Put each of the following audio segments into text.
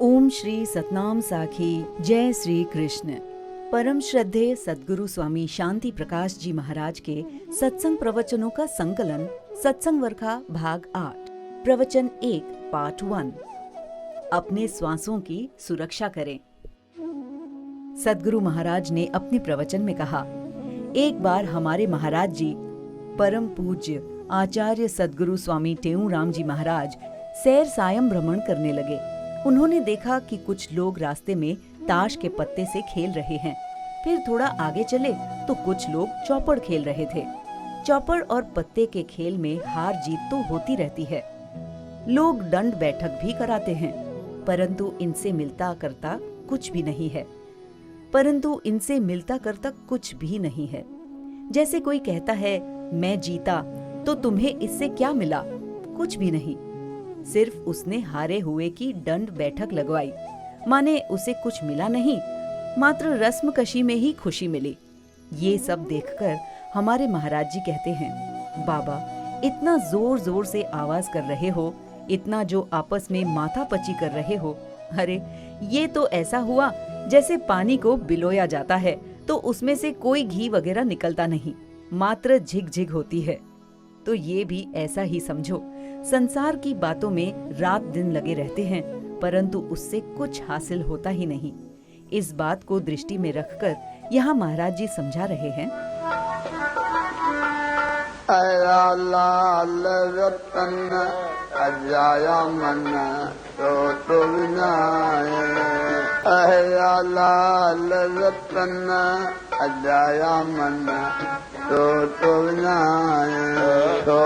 ओम श्री सतनाम साखी। जय श्री कृष्ण। परम श्रद्धेय सद्गुरु स्वामी शांति प्रकाश जी महाराज के सत्संग प्रवचनों का संकलन सत्संग वर्खा भाग 8 प्रवचन 1 पार्ट 1। अपने श्वासों की सुरक्षा करें। सद्गुरु महाराज ने अपने प्रवचन में कहा, एक बार हमारे महाराज जी परम पूज्य आचार्य सद्गुरु स्वामी टेऊराम जी महाराज सैर सायं भ्रमण करने लगे। उन्होंने देखा कि कुछ लोग रास्ते में ताश के पत्ते से खेल रहे हैं। फिर थोड़ा आगे चले तो कुछ लोग चौपड़ खेल रहे थे। चौपड़ और पत्ते के खेल में हार जीत तो होती रहती है। लोग दंड बैठक भी कराते हैं, परंतु इनसे मिलता करता कुछ भी नहीं है। जैसे कोई कहता है, मैं जीता तो तुम्हें इससे क्या मिला? कुछ भी नहीं। सिर्फ उसने हारे हुए की दंड बैठक लगवाई, माने उसे कुछ मिला नहीं, मात्र रस्म कशी में ही खुशी मिली। ये सब देखकर हमारे महाराज जी कहते हैं, बाबा इतना जोर जोर से आवाज कर रहे हो, इतना जो आपस में माथापची कर रहे हो, अरे ये तो ऐसा हुआ जैसे पानी को बिलोया जाता है तो उसमें से कोई घी वगैरह निकलता नहीं, मात्र झिग झिग होती है। तो ये भी ऐसा ही समझो। संसार की बातों में रात दिन लगे रहते हैं, परंतु उससे कुछ हासिल होता ही नहीं। इस बात को दृष्टि में रखकर यहाँ महाराज जी समझा रहे हैं। लाल रतन अजाया मन तो विनाए, लाल रतन अजाया मन तो विनाए, तो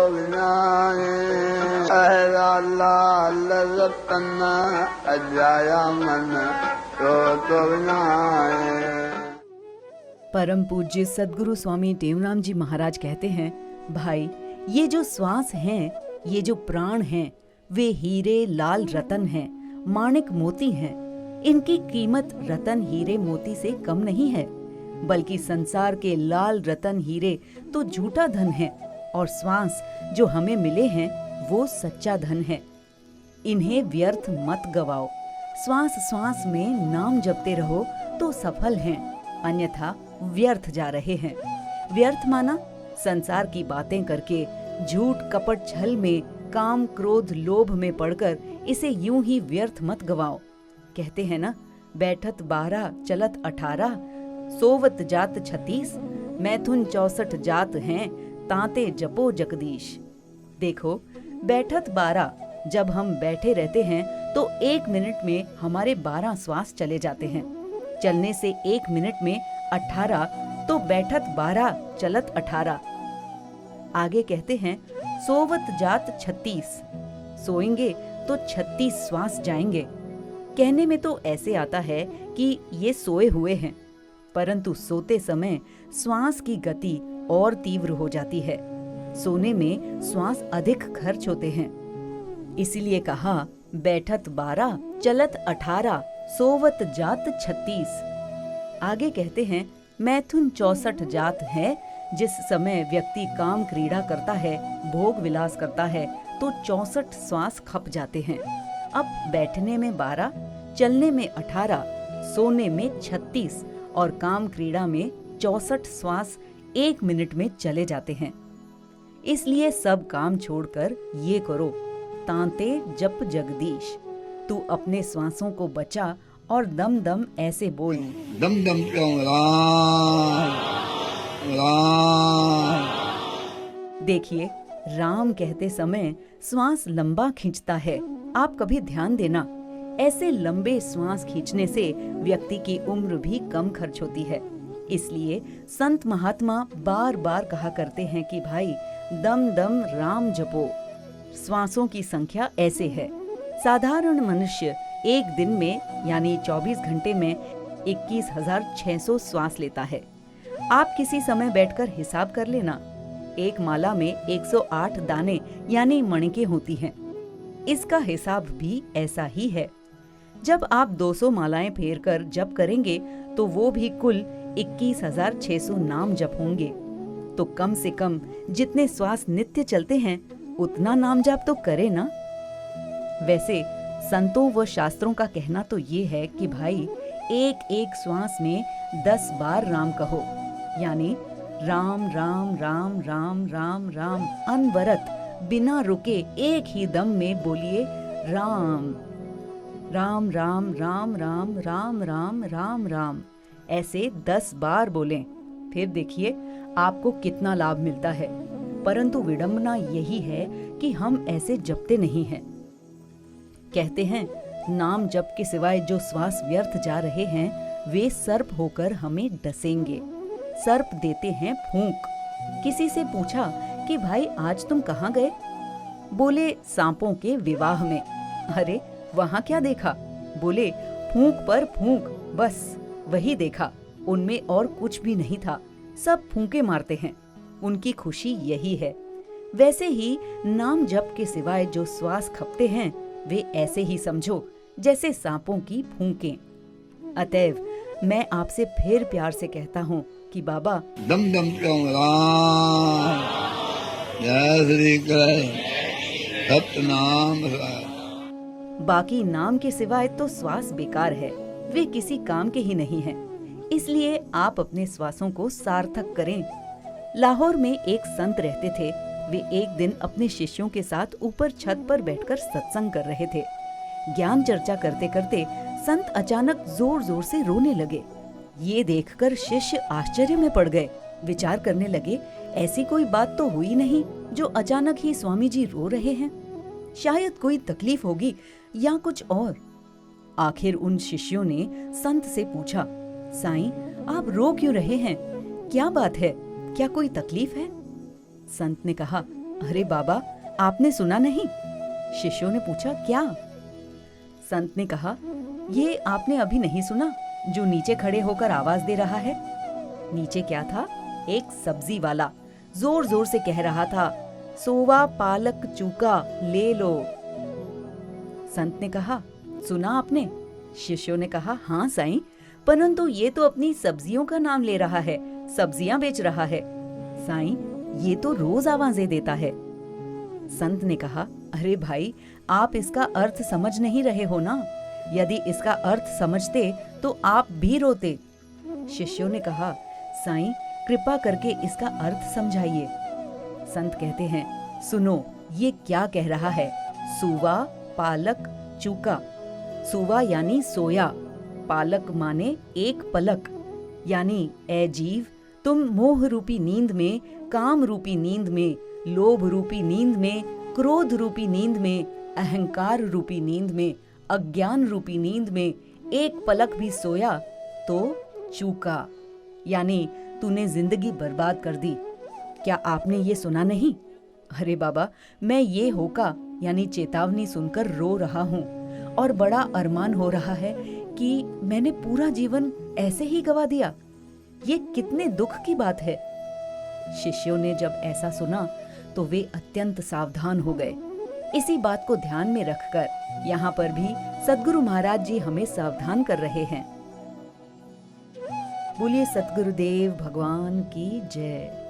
विनाए, लाल रतन अजाया मन तो विनाए। परम पूज्य सद्गुरु स्वामी टेऊराम जी महाराज कहते हैं, भाई ये जो श्वास हैं, ये जो प्राण हैं, वे हीरे लाल रतन हैं, माणिक मोती हैं। इनकी कीमत रतन हीरे मोती से कम नहीं है, बल्कि संसार के लाल रतन हीरे तो झूठा धन है, और श्वास जो हमें मिले हैं वो सच्चा धन है। इन्हें व्यर्थ मत गवाओ। श्वास श्वास में नाम जपते रहो तो सफल हैं, अन्यथा व्यर्थ जा रहे हैं। व्यर्थ माना संसार की बातें करके, झूठ कपट छल में, काम क्रोध लोभ में पड़कर इसे यूं ही व्यर्थ मत गवाओ। कहते हैं ना, बैठत 12 चलत 18, सोवत जात 36, मैथुन 64 जात हैं, तांते जपो जगदीश। देखो, बैठत 12 जब हम बैठे रहते हैं तो 1 मिनट में हमारे 12 श्वास चले जाते हैं। चलने से 1 मिनट में 18, तो बैठत 12 चलत 18। आगे कहते हैं, सोवत जात 36, सोएंगे तो 36 श्वास जाएंगे। कहने में तो ऐसे आता है कि ये सोए हुए हैं, परंतु सोते समय श्वास की गति और तीव्र हो जाती है। सोने में श्वास अधिक खर्च होते हैं। इसीलिए कहा, बैठत 12 चलत 18, सोवत जात 36। आगे कहते हैं, मैथुन 64 जात है। जिस समय व्यक्ति काम क्रीड़ा करता है, भोग विलास करता है, तो 64 श्वास खप जाते हैं। अब बैठने में 12, चलने में 18, सोने में 36 और काम क्रीड़ा में 64 श्वास 1 मिनट में चले जाते हैं। इसलिए सब काम छोड़कर ये करो, तांते जप जगदीश। तू अपने श्वासों को बचा और दम दम ऐसे बोल, दम दम राम राम। देखिए, राम कहते समय श्वास लंबा खींचता है। आप कभी ध्यान देना, ऐसे लंबे श्वास खींचने से व्यक्ति की उम्र भी कम खर्च होती है। इसलिए संत महात्मा बार बार कहा करते हैं कि भाई दम दम राम जपो। श्वासों की संख्या ऐसे है, साधारण मनुष्य एक दिन में यानी 24 घंटे में 21,600 श्वास लेता है। आप किसी समय बैठकर हिसाब कर लेना। एक माला में 108 दाने यानी मणिकें होती हैं। इसका हिसाब भी ऐसा ही है। जब आप 200 मालाएं फेर कर जप करेंगे तो वो भी कुल 21,600 नाम जप होंगे। तो कम से कम जितने श्वास नित्य चलते हैं उतना नाम जाप तो करे ना। वैसे संतों व शास्त्रों का कहना तो ये है कि भाई एक एक श्वास में 10 बार राम कहो, यानी राम राम राम राम राम राम अनवरत बिना रुके एक ही दम में बोलिए राम राम राम राम राम राम राम राम राम। ऐसे 10 बार बोलें, फिर देखिए आपको कितना लाभ मिलता है। परंतु विडंबना यही है कि हम ऐसे जपते नहीं हैं। कहते हैं नाम जप के सिवाय जो श्वास व्यर्थ जा रहे हैं वे सर्प होकर हमें डसेंगे। सर्प देते हैं फूंक। किसी से पूछा कि भाई आज तुम कहाँ गए? बोले सांपों के विवाह में। अरे वहाँ क्या देखा? बोले फूंक पर फूंक, बस वही देखा, उनमें और कुछ भी नहीं था, सब फूंके मारते हैं, उनकी खुशी यही है। वैसे ही नाम जप के सिवाय जो श्वास खपते हैं वे ऐसे ही समझो जैसे सांपों की फूंकें। अतएव मैं आपसे फिर प्यार से कहता हूँ कि बाबा दम दम क्यों राम, जय श्री कृष्ण, सतनाम सदाए। बाकी नाम के सिवाय तो श्वास बेकार है, वे किसी काम के ही नहीं हैं। इसलिए आप अपने श्वासों को सार्थक करें। लाहौर में एक संत रहते थे। वे एक दिन अपने शिष्यों के साथ ऊपर छत पर बैठकर सत्संग कर रहे थे। ज्ञान चर्चा करते करते संत अचानक जोर जोर से रोने लगे। ये देखकर शिष्य आश्चर्य में पड़ गए। विचार करने लगे ऐसी कोई बात तो हुई नहीं जो अचानक ही स्वामी जी रो रहे हैं। शायद कोई तकलीफ होगी या कुछ और। आखिर उन शिष्यों ने संत से पूछा, साईं आप रो क्यों रहे हैं? क्या बात है? क्या कोई तकलीफ है? संत ने कहा, अरे बाबा आपने सुना नहीं? शिष्यों ने पूछा, क्या? संत ने कहा, ये आपने अभी नहीं सुना जो नीचे खड़े होकर आवाज दे रहा है? नीचे क्या था? एक सब्जी वाला जोर जोर से कह रहा था, सोवा पालक चूका ले लो। संत ने कहा, सुना आपने? शिष्यों ने कहा, हाँ साईं, परंतु ये तो अपनी सब्जियों का नाम ले रहा है, सब्जियां बेच रहा है। साईं ये तो रोज आवाजें देता है। संत ने कहा, अरे भाई आप इसका अर्थ समझ नहीं रहे हो ना, यदि इसका अर्थ समझते तो आप भी रोते। शिष्यों ने कहा, साईं कृपा करके इसका अर्थ समझाइए। संत कहते हैं, सुनो ये क्या कह रहा है, सुवा पालक चूका। सुवा यानी सोया, पालक माने एक पलक, यानी ए जीव तुम मोह रूपी नींद में, काम रूपी नींद में, लोभ रूपी नींद में, क्रोध रूपी नींद में, अहंकार रूपी नींद में, अज्ञान रूपी नींद में एक पलक भी सोया तो चूका, यानी तूने जिंदगी बर्बाद कर दी। क्या आपने ये सुना नहीं? अरे बाबा मैं ये होका यानी चेतावनी सुनकर रो रहा हूँ और बड़ा अरमान हो रहा है कि मैंने पूरा जीवन ऐसे ही गवा दिया। ये कितने दुख की बात है। शिष्यों ने जब ऐसा सुना तो वे अत्यंत सावधान हो गए। इसी बात को ध्यान में रखकर यहाँ पर भी सद्गुरु महाराज जी हमें सावधान कर रहे हैं। बोलिए सद्गुरुदेव भगवान की जय।